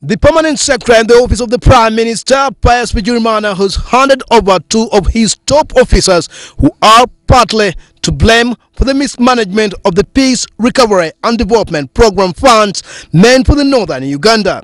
The Permanent Secretary in the Office of the Prime Minister, Pius Bigirimana, has handed over two of his top officers who are partly to blame for the mismanagement of the Peace, Recovery and Development Program funds meant for the northern Uganda.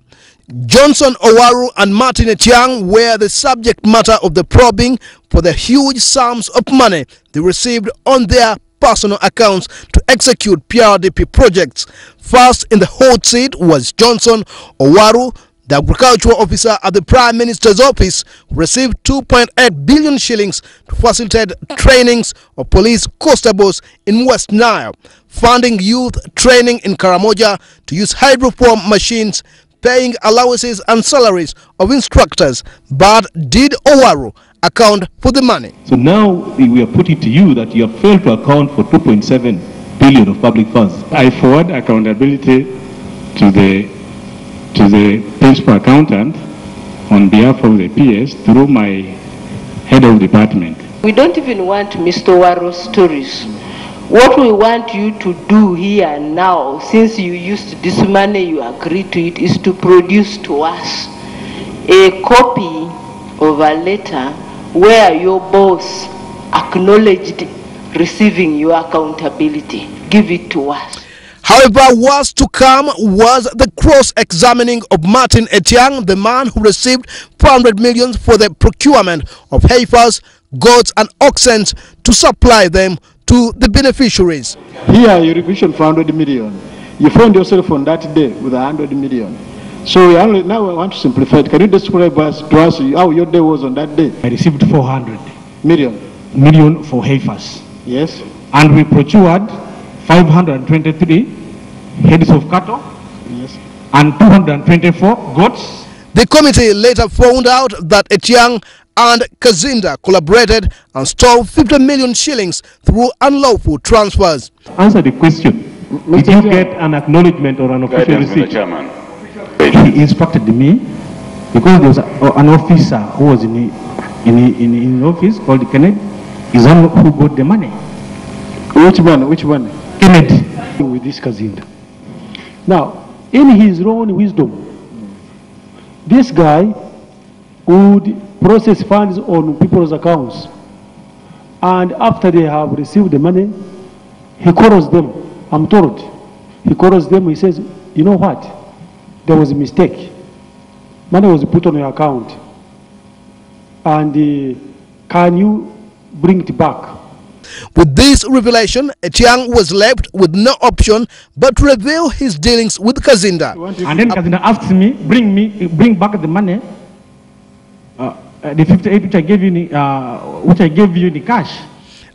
Johnson Owaru and Martine Etiang were the subject matter of the probing for the huge sums of money they received on their personal accounts to execute PRDP projects. First in the hot seat was Johnson Owaru, the agricultural officer at the Prime Minister's office, who received 2.8 billion shillings to facilitate trainings of police constables in West Nile, funding youth training in Karamoja to use hydroform machines, paying allowances and salaries of instructors. But did Owaru account for the money? So now we are putting to you that you have failed to account for 2.7 billion of public funds. I forward accountability to the principal accountant on behalf of the PS through my head of department. We don't even want Mr. Owaru's stories. What we want you to do here and now, since you used this money, you agreed to it, is to produce to us a copy of a letter where your boss acknowledged receiving your accountability. Give it to us. However, what's to come was the cross-examining of Martine Etiang, the man who received 400 million for the procurement of heifers, goats and oxen to supply them to the beneficiaries. Here you requisition for 100 million. You found yourself on that day with 100 million. So now I want to simplify it. Can you describe to us how your day was on that day? I received 400 million for heifers. Yes. And we procured 523 heads of cattle, yes, and 224 goats. The committee later found out that Etiang and Kazinda collaborated and stole 50 million shillings through unlawful transfers. Answer the question. Did you get an acknowledgement or an official receipt? He instructed me, because there was an officer who was in office called Kennedy, is the one who got the money. Which one? Kennedy. With this Kazinda. Now, in his own wisdom, this guy would process funds on people's accounts, and after they have received the money, he calls them. I'm told he calls them. He says, "You know what? There was a mistake. Money was put on your account, and can you bring it back?" With this revelation, Etiang was left with no option but to reveal his dealings with Kazinda. And then Kazinda asked me, bring back the money, the 58 which I gave you in the cash.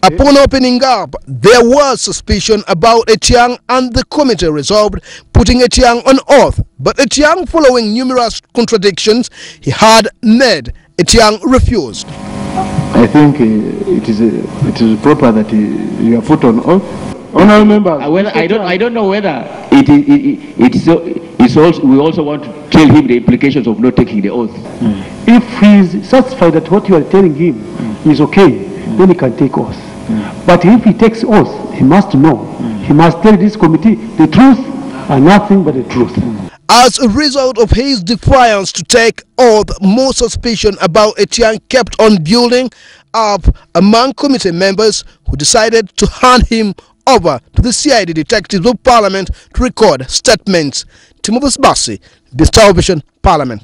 Upon opening up, there was suspicion about Etiang, and the committee resolved putting Etiang on oath. But Etiang, following numerous contradictions he had made, Etiang refused. I think it is proper that you are put on oath. Honourable members. Well, I don't know whether we also want to tell him the implications of not taking the oath. If he is satisfied that what you are telling him is okay, then he can take oath. But if he takes oath, he must know. He must tell this committee the truth and nothing but the truth. As a result of his defiance to take oath, more suspicion about Etiang kept on building up among committee members, who decided to hand him over to the CID detectives of Parliament to record statements. Timothy Bassi, Television, Parliament.